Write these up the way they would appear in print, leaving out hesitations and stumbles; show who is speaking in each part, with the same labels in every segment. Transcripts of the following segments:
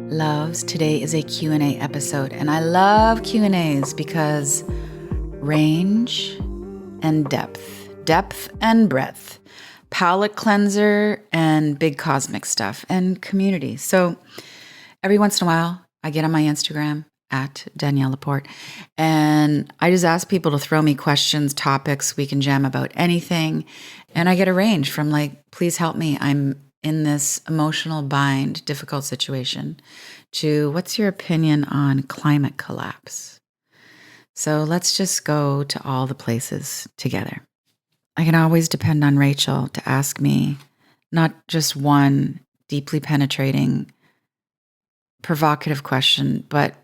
Speaker 1: Loves, today is a Q&A episode, and I love Q&As because range and depth and breadth, palate cleanser and big cosmic stuff, and community. So every once in a while, I get on my Instagram at Danielle Laporte, and I just ask people to throw me questions, topics. We can jam about anything, and I get a range from please help me. I'm in this emotional bind, difficult situation, to what's your opinion on climate collapse? So let's just go to all the places together. I can always depend on Rachel to ask me not just one deeply penetrating, provocative question, but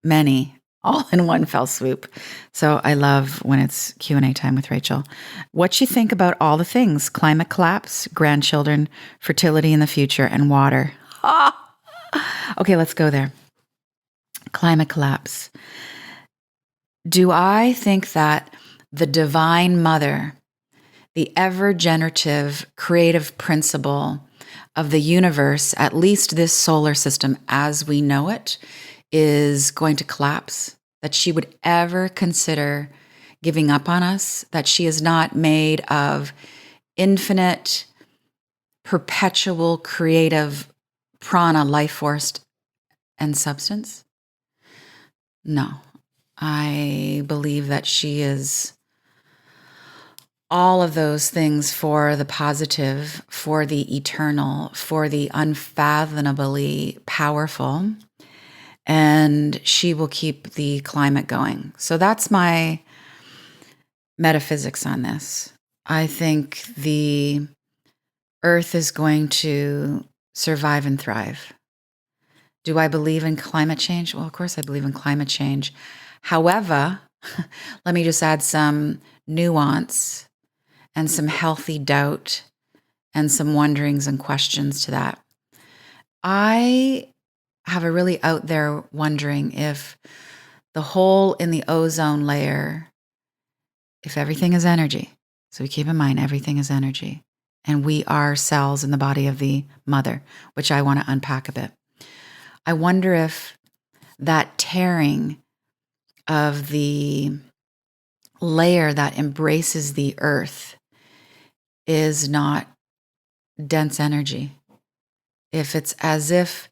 Speaker 1: many, all in one fell swoop. So I love when it's Q&A time with Rachel. What you think about all the things: climate collapse, grandchildren, fertility in the future, and water. Okay, let's go there. Climate collapse. Do I think that the divine mother, the ever-generative, creative principle of the universe, at least this solar system as we know it, is going to collapse? That she would ever consider giving up on us? That she is not made of infinite, perpetual, creative prana, life force, and substance? No. I believe that she is all of those things for the positive, for the eternal, for the unfathomably powerful, and she will keep the climate going. So that's my metaphysics on this. I think the earth is going to survive and thrive. Do I believe in climate change? Well, of course I believe in climate change. However, let me just add some nuance and some healthy doubt and some wonderings and questions to that. I have a really out there wondering if the hole in the ozone layer, if everything is energy, so we keep in mind everything is energy, and we are cells in the body of the mother, which I want to unpack a bit. I wonder if that tearing of the layer that embraces the earth is not dense energy. If it's as if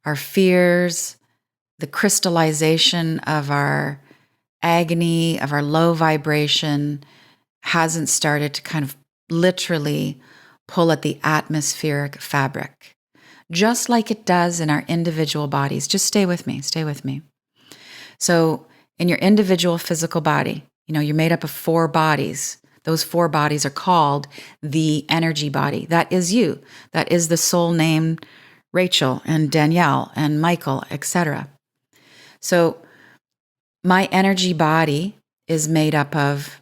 Speaker 1: our fears, the crystallization of our agony, of our low vibration, hasn't started to kind of literally pull at the atmospheric fabric, just like it does in our individual bodies. Just stay with me, stay with me. So in your individual physical body, you're made up of 4 bodies. Those 4 bodies are called the energy body. That is you. That is the soul named Rachel and Danielle and Michael, etc. So my energy body is made up of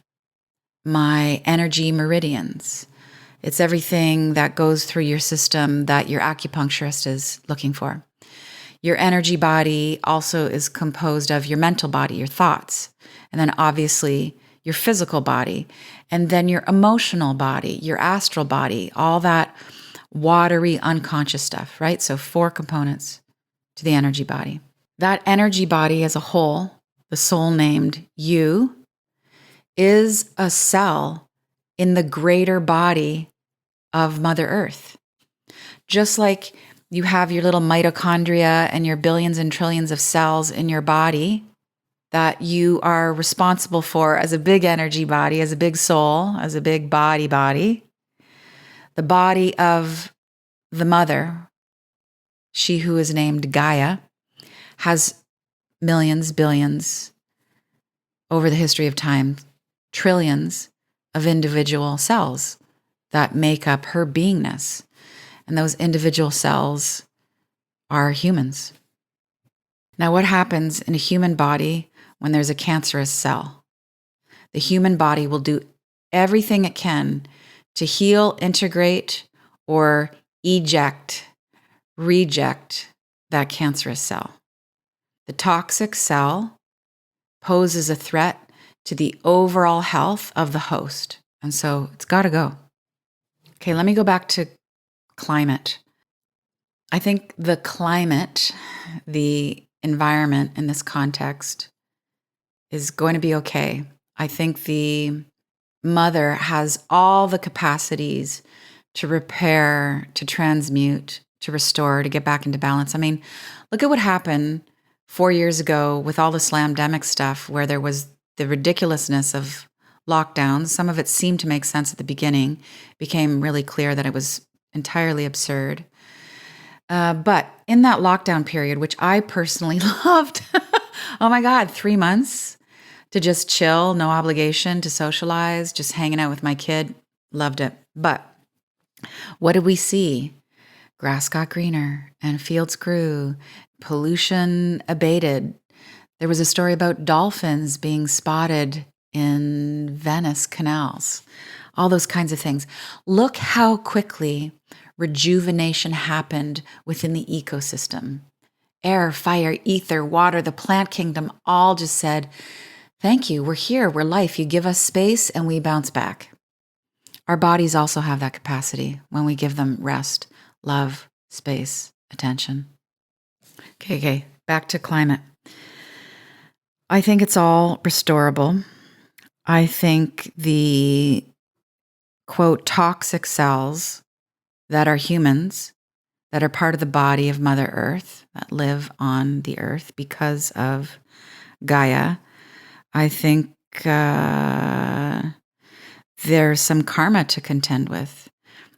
Speaker 1: my energy meridians. It's everything that goes through your system that your acupuncturist is looking for. Your energy body also is composed of your mental body, your thoughts, and then obviously your physical body, and then your emotional body, your astral body, all that watery, unconscious stuff, right? So 4 components to the energy body. That energy body as a whole, the soul named you, is a cell in the greater body of Mother Earth. Just like you have your little mitochondria and your billions and trillions of cells in your body that you are responsible for as a big energy body, as a big soul, as a big body. The body of the mother, she who is named Gaia, has millions, billions, over the history of time, trillions of individual cells that make up her beingness. And those individual cells are humans. Now, what happens in a human body when there's a cancerous cell? The human body will do everything it can to heal, integrate, or reject that cancerous cell. The toxic cell poses a threat to the overall health of the host. And so it's got to go. Okay, let me go back to climate. I think the climate, the environment in this context is going to be okay. I think the mother has all the capacities to repair, to transmute, to restore, to get back into balance. I mean, look at what happened 4 years ago with all the slamdemic stuff where there was the ridiculousness of lockdowns. Some of it seemed to make sense at the beginning, became really clear that it was entirely absurd. But in that lockdown period, which I personally loved, oh my God, 3 months to just chill, no obligation to socialize, just hanging out with my kid, loved it. But what did we see? Grass got greener and fields grew, pollution abated. There was a story about dolphins being spotted in Venice canals, all those kinds of things. Look how quickly rejuvenation happened within the ecosystem. Air, fire, ether, water, the plant kingdom all just said, thank you, we're here, we're life. You give us space and we bounce back. Our bodies also have that capacity when we give them rest, love, space, attention. Okay, back to climate. I think it's all restorable. I think the, quote, toxic cells that are humans, that are part of the body of Mother Earth, that live on the earth because of Gaia, I think there's some karma to contend with.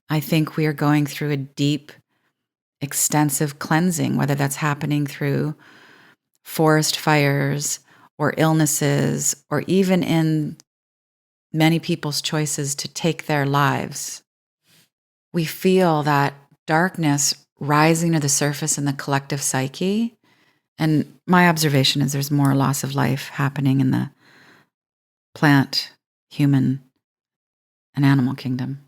Speaker 1: I think we are going through a deep, extensive cleansing, whether that's happening through forest fires or illnesses, or even in many people's choices to take their lives. We feel that darkness rising to the surface in the collective psyche. And my observation is there's more loss of life happening in the plant, human, and animal kingdom.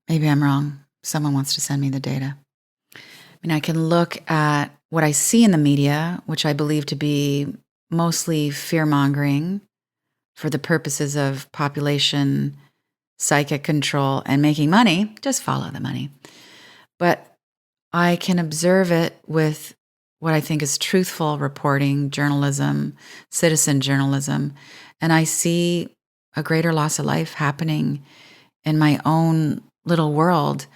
Speaker 1: Maybe I'm wrong. Someone wants to send me the data. I mean, I can look at what I see in the media, which I believe to be mostly fear-mongering for the purposes of population, psychic control, and making money. Just follow the money. But I can observe it with what I think is truthful reporting, journalism, citizen journalism, and I see a greater loss of life happening in my own little world,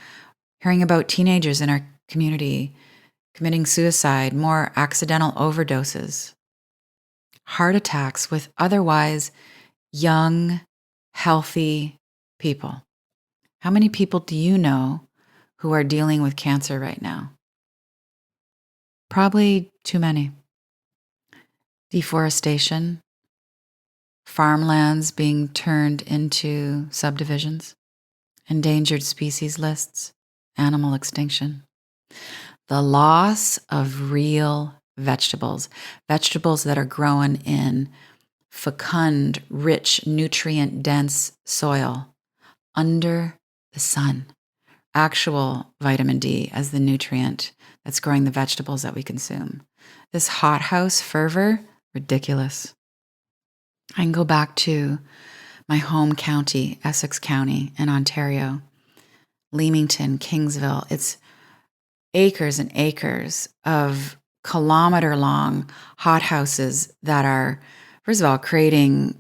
Speaker 1: hearing about teenagers in our community committing suicide, more accidental overdoses, heart attacks with otherwise young, healthy people. How many people do you know who are dealing with cancer right now? Probably too many. Deforestation, farmlands being turned into subdivisions, endangered species lists, animal extinction. The loss of real vegetables, vegetables that are grown in fecund, rich, nutrient-dense soil under the sun. Actual vitamin D as the nutrient that's growing the vegetables that we consume. This hothouse fervor, ridiculous. I can go back to my home county, Essex County in Ontario, Leamington, Kingsville. It's acres and acres of kilometer-long hothouses that are, first of all, creating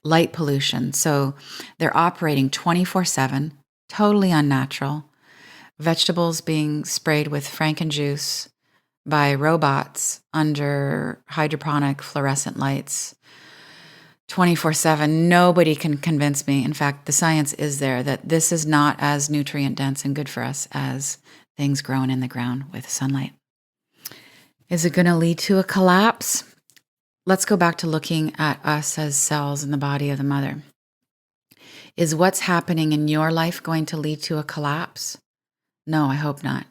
Speaker 1: light pollution. So they're operating 24/7, totally unnatural. Vegetables being sprayed with frankenjuice by robots under hydroponic fluorescent lights 24/7. Nobody can convince me. In fact, the science is there that this is not as nutrient dense and good for us as things grown in the ground with sunlight. Is it going to lead to a collapse? Let's go back to looking at us as cells in the body of the mother. Is what's happening in your life going to lead to a collapse? No, I hope not.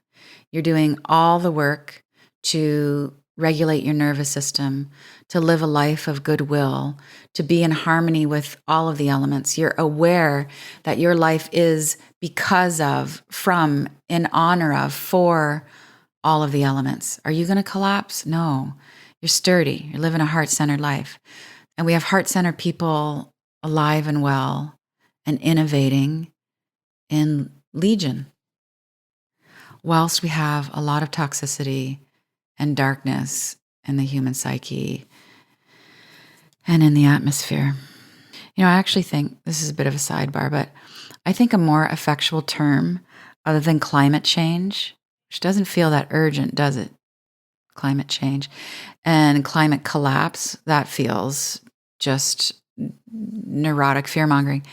Speaker 1: You're doing all the work to regulate your nervous system, to live a life of goodwill, to be in harmony with all of the elements. You're aware that your life is because of, from, in honor of, for all of the elements. Are you going to collapse? No. You're sturdy. You're living a heart-centered life. And we have heart-centered people alive and well and innovating in legion. whilst we have a lot of toxicity and darkness in the human psyche and in the atmosphere. I actually think, this is a bit of a sidebar, but I think a more effectual term other than climate change, which doesn't feel that urgent, does it? Climate change and climate collapse, that feels just neurotic fear-mongering,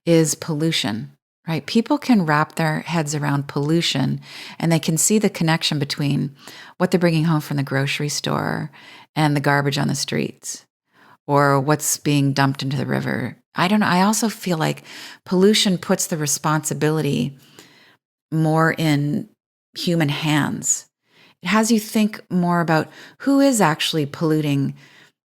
Speaker 1: is pollution, right? People can wrap their heads around pollution and they can see the connection between what they're bringing home from the grocery store and the garbage on the streets or what's being dumped into the river. I don't know. I also feel like pollution puts the responsibility more in human hands. It has you think more about who is actually polluting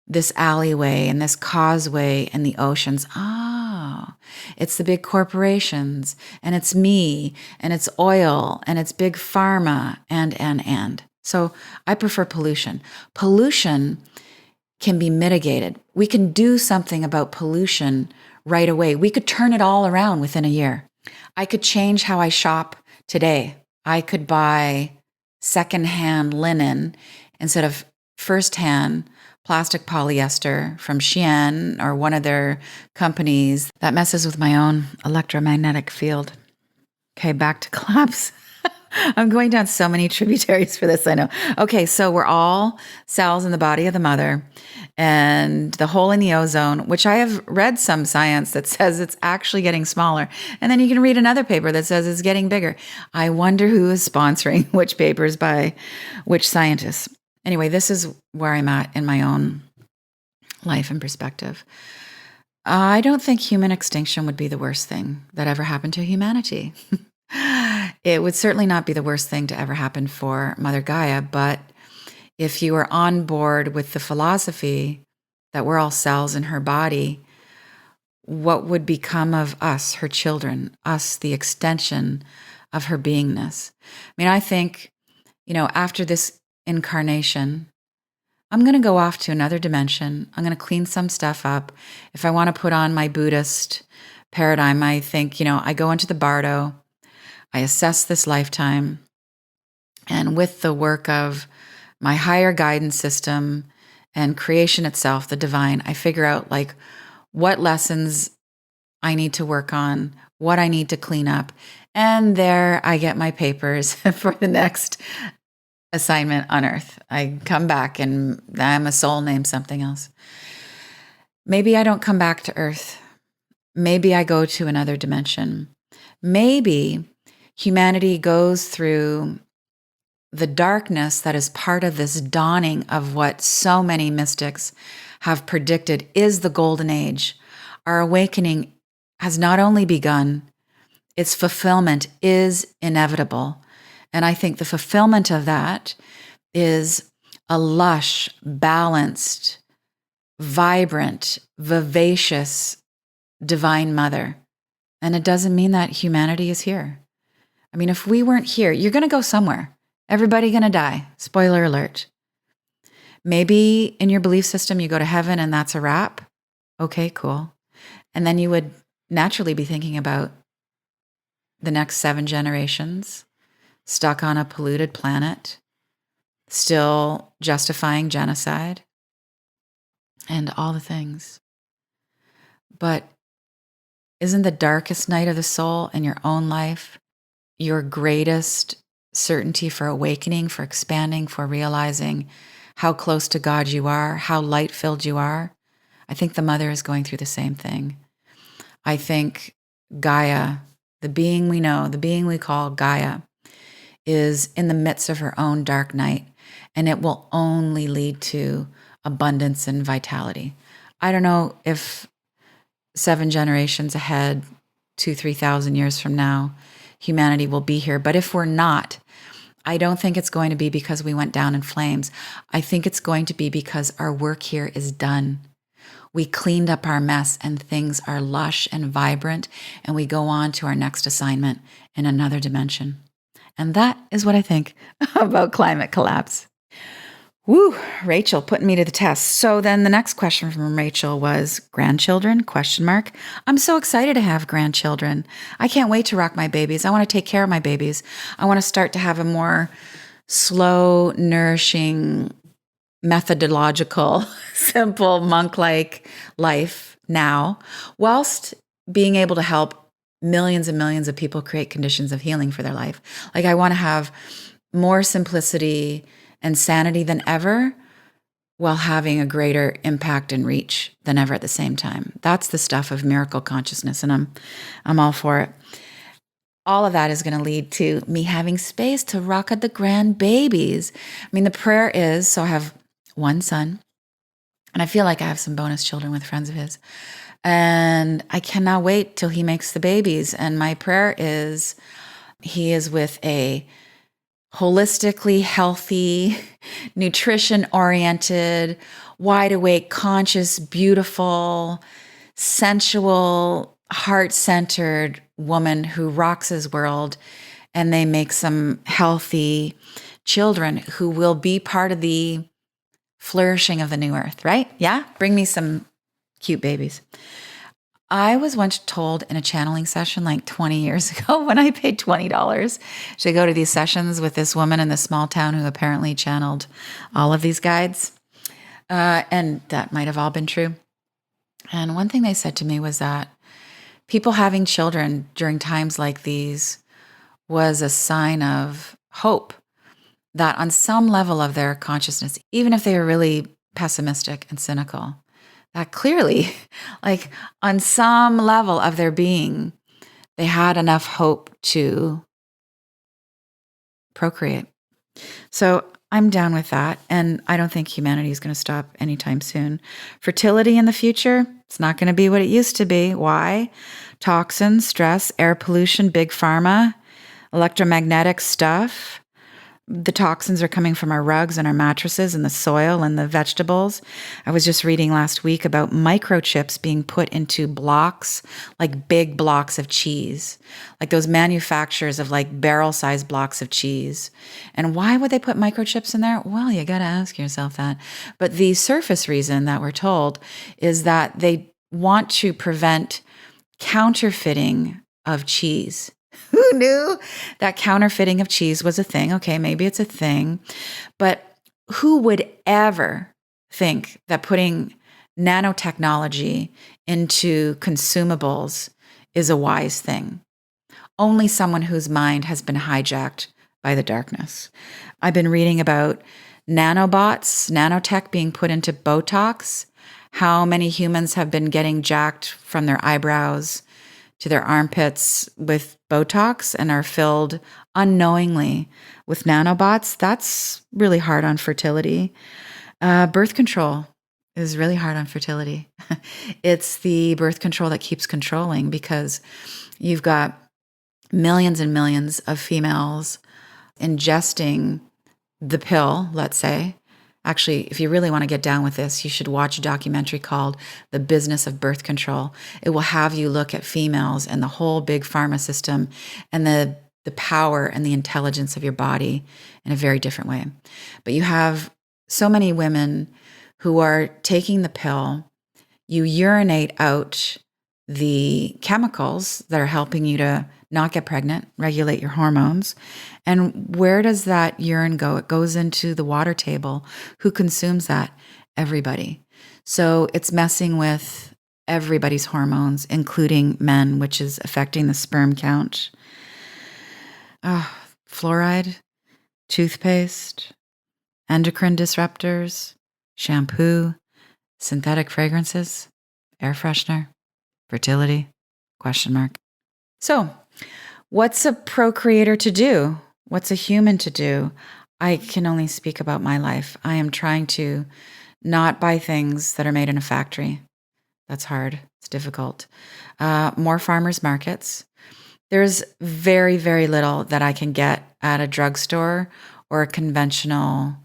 Speaker 1: this alleyway and this causeway and the oceans. Oh, it's the big corporations and it's me and it's oil and it's big pharma and. So I prefer pollution. Pollution can be mitigated. We can do something about pollution right away. We could turn it all around within a year. I could change how I shop today. I could buy secondhand linen instead of firsthand plastic polyester from Shein or one of their companies that messes with my own electromagnetic field. Okay, back to collapse. I'm going down so many tributaries for this, I know. Okay, so we're all cells in the body of the mother, and the hole in the ozone, which I have read some science that says it's actually getting smaller. And then you can read another paper that says it's getting bigger. I wonder who is sponsoring which papers by which scientists. Anyway, this is where I'm at in my own life and perspective. I don't think human extinction would be the worst thing that ever happened to humanity. It would certainly not be the worst thing to ever happen for Mother Gaia, but if you are on board with the philosophy that we're all cells in her body, what would become of us, her children, us, the extension of her beingness? I mean, I think, after this incarnation, I'm going to go off to another dimension. I'm going to clean some stuff up. If I want to put on my Buddhist paradigm, I think, I go into the bardo, I assess this lifetime, and with the work of my higher guidance system and creation itself, the divine, I figure out what lessons I need to work on, what I need to clean up. And there I get my papers for the next assignment on Earth. I come back and I'm a soul named something else. Maybe I don't come back to Earth. Maybe I go to another dimension. Maybe humanity goes through the darkness that is part of this dawning of what so many mystics have predicted is the golden age. Our awakening has not only begun, its fulfillment is inevitable. And I think the fulfillment of that is a lush, balanced, vibrant, vivacious, divine mother. And it doesn't mean that humanity is here. I mean, if we weren't here, you're going to go somewhere. Everybody going to die. Spoiler alert. Maybe in your belief system, you go to heaven and that's a wrap. Okay, cool. And then you would naturally be thinking about the next 7 generations stuck on a polluted planet, still justifying genocide and all the things. But isn't the darkest night of the soul in your own life your greatest certainty for awakening, for expanding, for realizing how close to God you are, how light-filled you are? I think the mother is going through the same thing. I think Gaia, the being we know, the being we call Gaia, is in the midst of her own dark night, and it will only lead to abundance and vitality. I don't know if 7 generations ahead, 2,000-3,000 years from now, humanity will be here. But if we're not, I don't think it's going to be because we went down in flames. I think it's going to be because our work here is done. We cleaned up our mess and things are lush and vibrant, and we go on to our next assignment in another dimension. And that is what I think about climate collapse. Woo, Rachel putting me to the test. So then the next question from Rachel was grandchildren, question mark. I'm so excited to have grandchildren. I can't wait to rock my babies. I want to take care of my babies. I want to start to have a more slow, nourishing, methodological, simple, monk-like life now, whilst being able to help millions and millions of people create conditions of healing for their life. Like I want to have more simplicity and sanity than ever while having a greater impact and reach than ever at the same time. That's the stuff of miracle consciousness, and I'm all for it. All of that is going to lead to me having space to rock at the grandbabies. I mean, the prayer is, so I have one son, and I feel like I have some bonus children with friends of his, and I cannot wait till he makes the babies. And my prayer is he is with a holistically healthy, nutrition-oriented, wide-awake, conscious, beautiful, sensual, heart-centered woman who rocks his world, and they make some healthy children who will be part of the flourishing of the new earth, right? Yeah? Bring me some cute babies. I was once told in a channeling session like 20 years ago when I paid $20 to go to these sessions with this woman in this small town who apparently channeled all of these guides. And that might have all been true. And one thing they said to me was that people having children during times like these was a sign of hope, that on some level of their consciousness, even if they were really pessimistic and cynical, that clearly, like on some level of their being, they had enough hope to procreate. So I'm down with that. And I don't think humanity is going to stop anytime soon. Fertility in the future, it's not going to be what it used to be. Why? Toxins, stress, air pollution, big pharma, electromagnetic stuff. The toxins are coming from our rugs and our mattresses and the soil and the vegetables. I was just reading last week about microchips being put into blocks, like big blocks of cheese, like those manufacturers of like barrel-sized blocks of cheese. And why would they put microchips in there? Well, you got to ask yourself that. But the surface reason that we're told is that they want to prevent counterfeiting of cheese. Who knew that counterfeiting of cheese was a thing? Okay, maybe it's a thing. But who would ever think that putting nanotechnology into consumables is a wise thing? Only someone whose mind has been hijacked by the darkness. I've been reading about nanobots, nanotech being put into Botox, how many humans have been getting jacked from their eyebrows to their armpits with Botox and are filled unknowingly with nanobots. That's really hard on fertility. Birth control is really hard on fertility. It's the birth control that keeps controlling, because you've got millions and millions of females ingesting the pill, let's say. Actually, if you really want to get down with this, you should watch a documentary called The Business of Birth Control. It will have you look at females and the whole big pharma system and the power and the intelligence of your body in a very different way. But you have so many women who are taking the pill. You urinate out the chemicals that are helping you to not get pregnant, regulate your hormones. And where does that urine go? It goes into the water table. Who consumes that? Everybody. So it's messing with everybody's hormones, including men, which is affecting the sperm count. Fluoride, toothpaste, endocrine disruptors, shampoo, synthetic fragrances, air freshener, fertility, question mark. So, what's a procreator to do? What's a human to do? I can only speak about my life. I am trying to not buy things that are made in a factory. That's hard. It's difficult. More farmers markets. There's very, very little that I can get at a drugstore or a conventional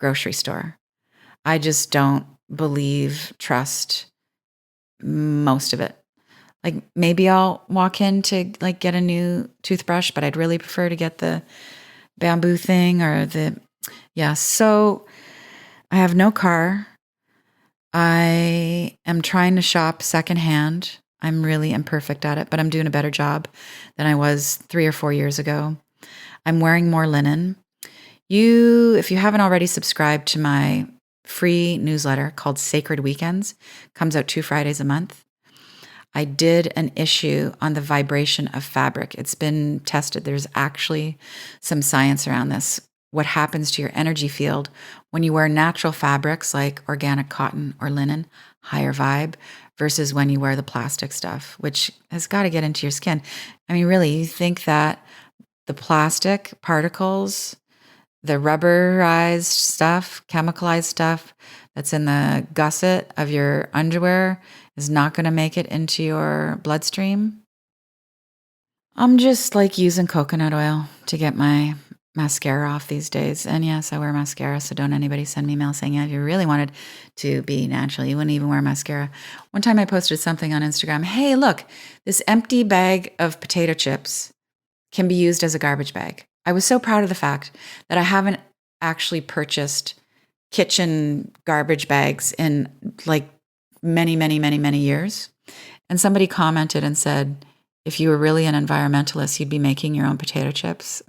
Speaker 1: grocery store. I just don't trust most of it. Like maybe I'll walk in to like get a new toothbrush, but I'd really prefer to get the bamboo thing or So I have no car. I am trying to shop secondhand. I'm really imperfect at it, but I'm doing a better job than I was 3 or 4 years ago. I'm wearing more linen. If you haven't already subscribed to my free newsletter called Sacred Weekends, comes out 2 Fridays a month. I did an issue on the vibration of fabric. It's been tested. There's actually some science around this. What happens to your energy field when you wear natural fabrics like organic cotton or linen, higher vibe, versus when you wear the plastic stuff, which has got to get into your skin. I mean, really, you think that the plastic particles, the rubberized stuff, chemicalized stuff that's in the gusset of your underwear is not going to make it into your bloodstream? I'm just like using coconut oil to get my mascara off these days. And yes, I wear mascara, so don't anybody send me mail saying, yeah, if you really wanted to be natural, you wouldn't even wear mascara. One time I posted something on Instagram. Hey, look, this empty bag of potato chips can be used as a garbage bag. I was so proud of the fact that I haven't actually purchased kitchen garbage bags in like many, many, many, many years. And somebody commented and said, if you were really an environmentalist, you'd be making your own potato chips.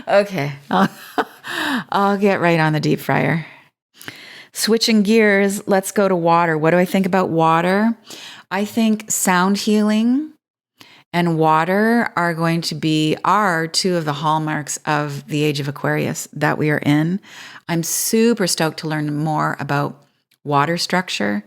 Speaker 1: Okay, I'll get right on the deep fryer. Switching gears, let's go to water. What do I think about water? I think sound healing and water are going to be two of the hallmarks of the age of Aquarius that we are in. I'm super stoked to learn more about water structure.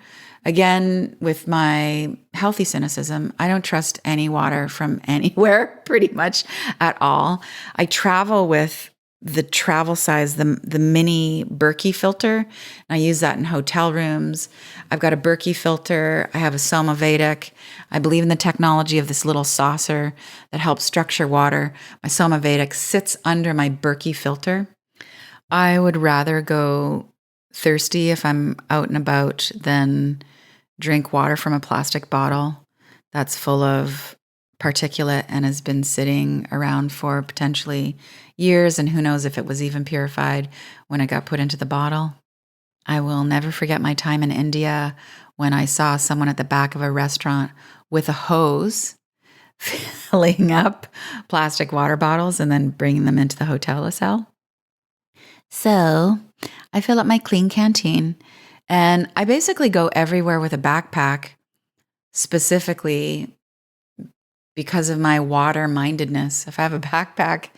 Speaker 1: Again, with my healthy cynicism, I don't trust any water from anywhere pretty much at all. I travel with the travel size, the mini Berkey filter. And I use that in hotel rooms. I've got a Berkey filter. I have a Soma Vedic. I believe in the technology of this little saucer that helps structure water. My Soma Vedic sits under my Berkey filter. I would rather go thirsty if I'm out and about than drink water from a plastic bottle that's full of particulate and has been sitting around for potentially years, and who knows if it was even purified when it got put into the bottle. I will never forget my time in India when I saw someone at the back of a restaurant with a hose filling up plastic water bottles and then bringing them into the hotel to sell. So I fill up my clean canteen and I basically go everywhere with a backpack, specifically because of my water mindedness. If I have a backpack,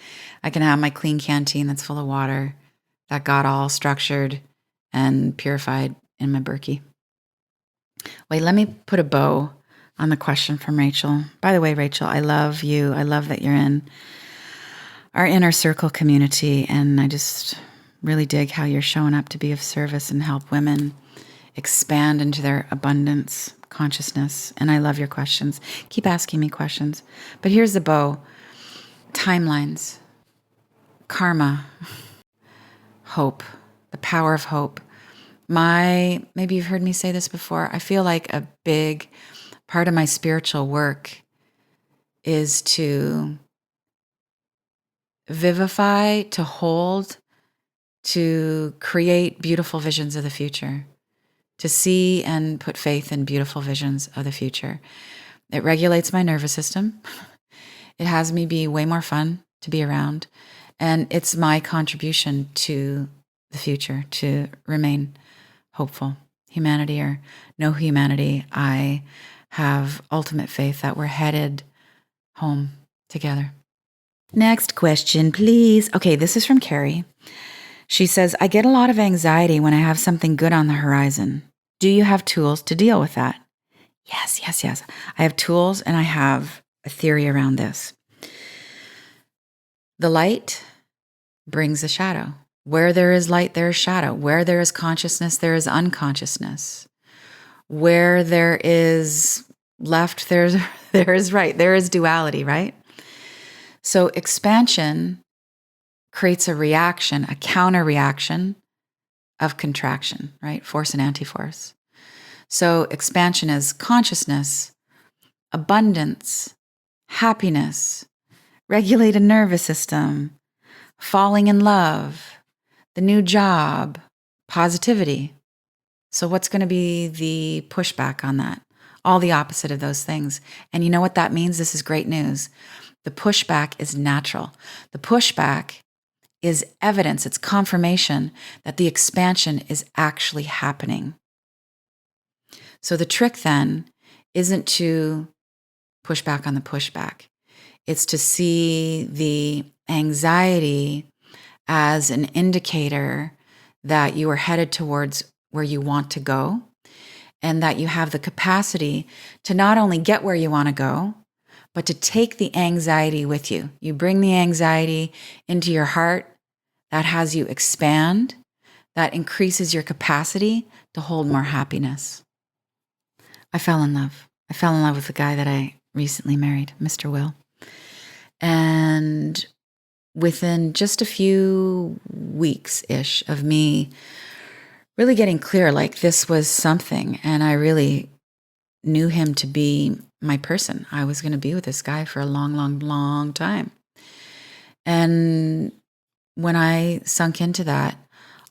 Speaker 1: I can have my clean canteen that's full of water that got all structured and purified in my Berkey. Wait, let me put a bow on the question from Rachel. By the way, Rachel, I love you. I love that you're in our inner circle community, and I just really dig how you're showing up to be of service and help women expand into their abundance consciousness. And I love your questions. Keep asking me questions. But here's the bow. Timelines, karma, hope, the power of hope. Maybe you've heard me say this before. I feel like a big part of my spiritual work is to vivify, to hold, to create beautiful visions of the future, to see and put faith in beautiful visions of the future. It regulates my nervous system. It has me be way more fun to be around. And it's my contribution to the future to remain hopeful. Humanity or no humanity, I have ultimate faith that we're headed home together. Next question, please. Okay, this is from Carrie. She says, I get a lot of anxiety when I have something good on the horizon. Do you have tools to deal with that? Yes. I have tools and I have a theory around this. The light brings the shadow. Where there is light, there is shadow. Where there is consciousness, there is unconsciousness. Where there is left, there is right. There is duality, right? So expansion creates a reaction, a counter reaction of contraction, right? Force and anti-force. So expansion is consciousness, abundance, happiness, regulated nervous system, falling in love, the new job, positivity. So what's going to be the pushback on that? All the opposite of those things. And you know what that means? This is great news. The pushback is natural. The pushback is evidence, it's confirmation that the expansion is actually happening. So the trick then isn't to push back on the pushback. It's to see the anxiety as an indicator that you are headed towards where you want to go, and that you have the capacity to not only get where you want to go, but to take the anxiety with you. You bring the anxiety into your heart, that has you expand, that increases your capacity to hold more happiness. I fell in love. I fell in love with the guy that I recently married, Mr. Will. And within just a few weeks-ish of me really getting clear, like this was something, and I really knew him to be my person. I was going to be with this guy for a long, long, long time. And when I sunk into that,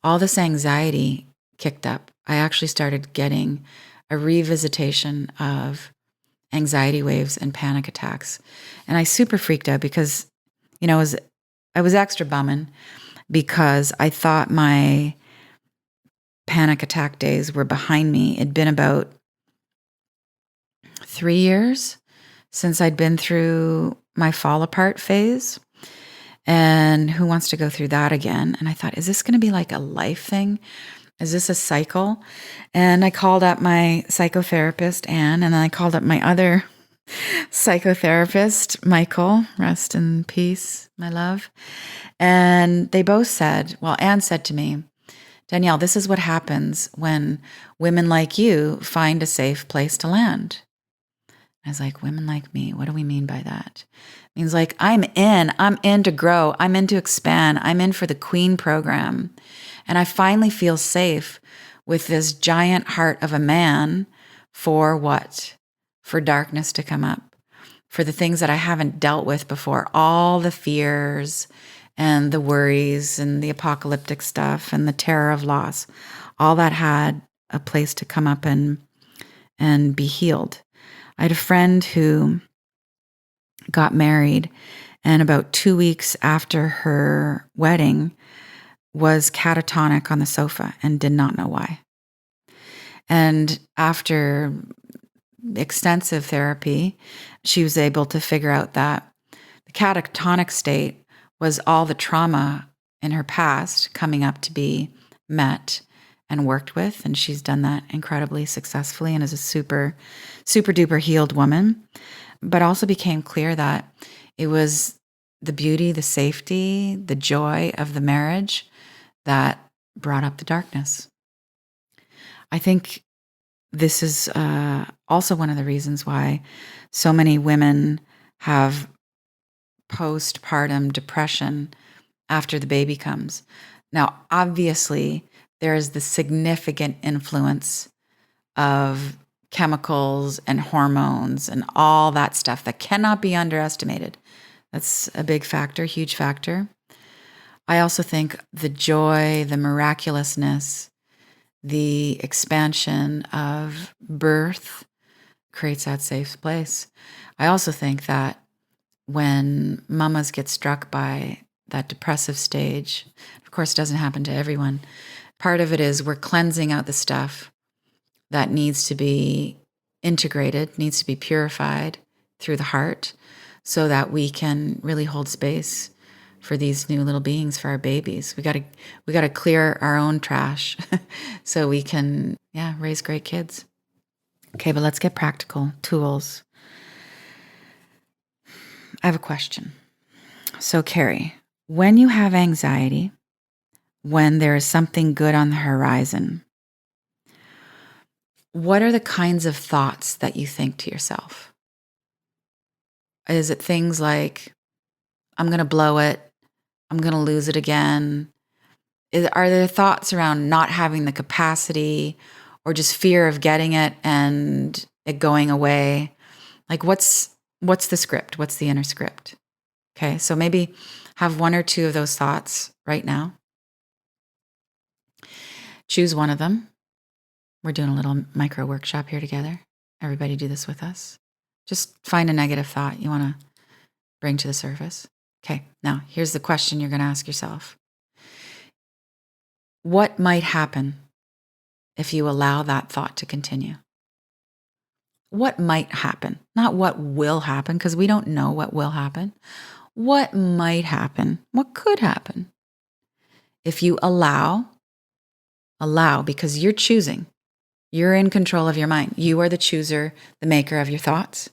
Speaker 1: all this anxiety kicked up. I actually started getting a revisitation of anxiety waves and panic attacks. And I super freaked out because, I was extra bumming because I thought my panic attack days were behind me. It'd been about 3 years since I'd been through my fall apart phase. And who wants to go through that again? And I thought, is this going to be like a life thing? Is this a cycle? And I called up my psychotherapist, Anne, and then I called up my other psychotherapist, Michael, rest in peace, my love. And they both said, well, Anne said to me, Danielle, this is what happens when women like you find a safe place to land. I was like, women like me, what do we mean by that? It means like, I'm in to grow. I'm in to expand. I'm in for the queen program. And I finally feel safe with this giant heart of a man for what? For darkness to come up, for the things that I haven't dealt with before, all the fears and the worries and the apocalyptic stuff and the terror of loss, all that had a place to come up and be healed. I had a friend who got married, and about 2 weeks after her wedding was catatonic on the sofa and did not know why. And after extensive therapy, she was able to figure out that the catatonic state was all the trauma in her past coming up to be met and worked with. And she's done that incredibly successfully and is a super, super duper healed woman. But also became clear that it was the beauty, the safety, the joy of the marriage that brought up the darkness. I think this is also one of the reasons why so many women have postpartum depression after the baby comes. Now, obviously, there is the significant influence of chemicals and hormones and all that stuff that cannot be underestimated. That's a big factor, huge factor. I also think the joy, the miraculousness, the expansion of birth creates that safe place. I also think that when mamas get struck by that depressive stage, of course, it doesn't happen to everyone. Part of it is we're cleansing out the stuff that needs to be integrated, needs to be purified through the heart so that we can really hold space for these new little beings, for our babies. We got to clear our own trash so we can, raise great kids. Okay, but let's get practical. Tools. I have a question. So, Carrie, when you have anxiety, when there is something good on the horizon, what are the kinds of thoughts that you think to yourself? Is it things like, I'm going to blow it, I'm going to lose it again? Are there thoughts around not having the capacity or just fear of getting it and it going away? Like what's the script? What's the inner script? Okay, so maybe have one or two of those thoughts right now. Choose one of them. We're doing a little micro workshop here together. Everybody do this with us. Just find a negative thought you want to bring to the surface. Okay, now here's the question you're going to ask yourself. What might happen if you allow that thought to continue? What might happen? Not what will happen, because we don't know what will happen. What might happen? What could happen? If you allow, because you're choosing. You're in control of your mind. You are the chooser, the maker of your thoughts.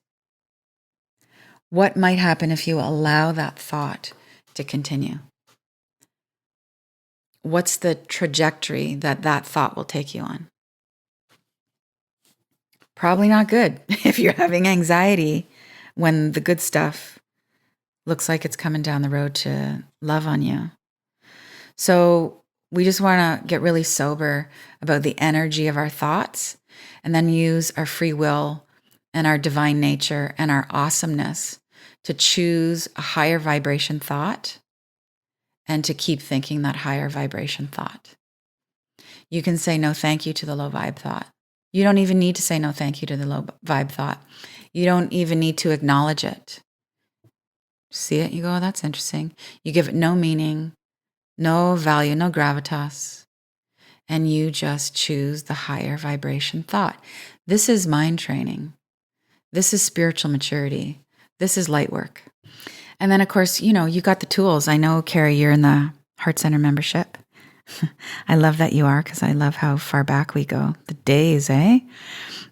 Speaker 1: What might happen if you allow that thought to continue? What's the trajectory that thought will take you on? Probably not good if you're having anxiety when the good stuff looks like it's coming down the road to love on you. So we just want to get really sober about the energy of our thoughts and then use our free will and our divine nature and our awesomeness to choose a higher vibration thought and to keep thinking that higher vibration thought. You can say no thank you to the low vibe thought. You don't even need to say no thank you to the low vibe thought. You don't even need to acknowledge it. See it, you go, oh, that's interesting. You give it no meaning, no value, no gravitas, and you just choose the higher vibration thought. This is mind training. This is spiritual maturity. This is light work. And then, of course, you got the tools. I know, Carrie, you're in the Heart Center membership. I love that you are, because I love how far back we go. The days, eh?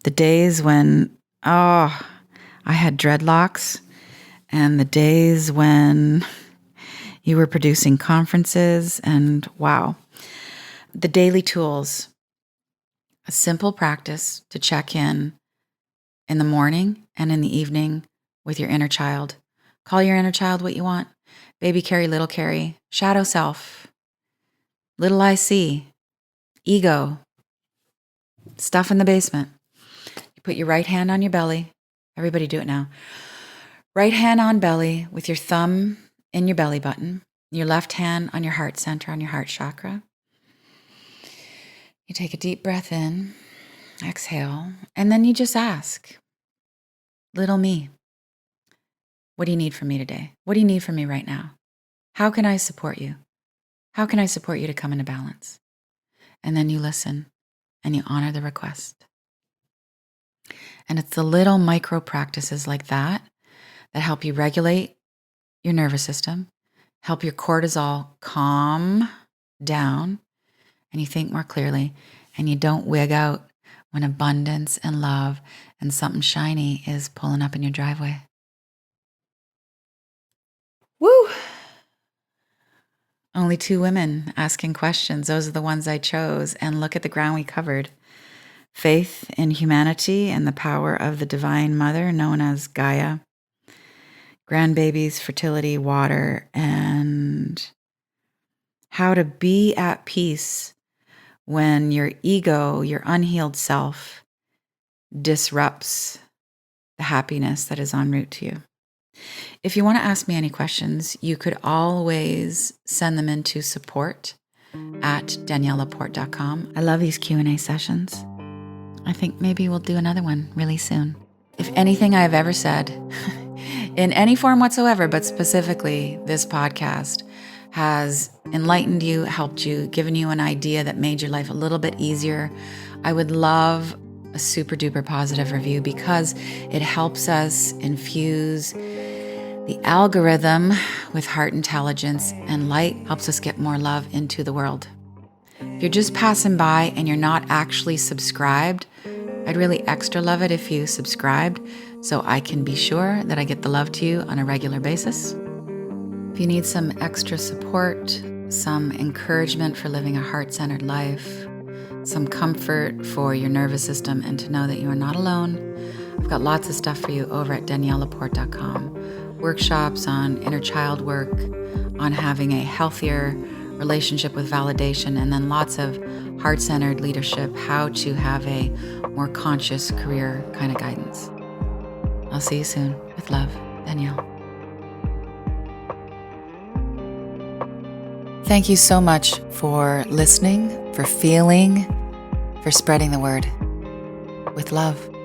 Speaker 1: The days when, I had dreadlocks, and the days when you were producing conferences, and wow. The daily tools, a simple practice to check in the morning and in the evening with your inner child. Call your inner child what you want. Baby Carrie, little Carrie, shadow self, little I see, ego, stuff in the basement. You put your right hand on your belly. Everybody do it now. Right hand on belly with your thumb in your belly button. Your left hand on your heart center, on your heart chakra. You take a deep breath in, exhale, and then you just ask, little me, what do you need from me today? What do you need from me right now? How can I support you? How can I support you to come into balance? And then you listen and you honor the request. And it's the little micro practices like that help you regulate your nervous system, help your cortisol calm down, and you think more clearly, and you don't wig out when abundance and love and something shiny is pulling up in your driveway. Woo! Only 2 women asking questions. Those are the ones I chose. And look at the ground we covered. Faith in humanity and the power of the Divine Mother, known as Gaia. Grandbabies, fertility, water, and how to be at peace when your ego, your unhealed self, disrupts the happiness that is en route to you. If you want to ask me any questions, you could always send them into support@daniellelaporte.com. I love these Q&A sessions. I think maybe we'll do another one really soon. If anything I have ever said, in any form whatsoever, but specifically this podcast, has enlightened you, helped you, given you an idea that made your life a little bit easier, I would love a super duper positive review, because it helps us infuse the algorithm with heart intelligence, and light helps us get more love into the world. If you're just passing by and you're not actually subscribed, I'd really extra love it if you subscribed so I can be sure that I get the love to you on a regular basis. If you need some extra support, some encouragement for living a heart-centered life, some comfort for your nervous system, and to know that you are not alone, I've got lots of stuff for you over at daniellelaporte.com. Workshops on inner child work, on having a healthier relationship with validation, and then lots of heart-centered leadership, how to have a more conscious career kind of guidance. I'll see you soon. With love, Danielle. Thank you so much for listening, for feeling, for spreading the word. With love.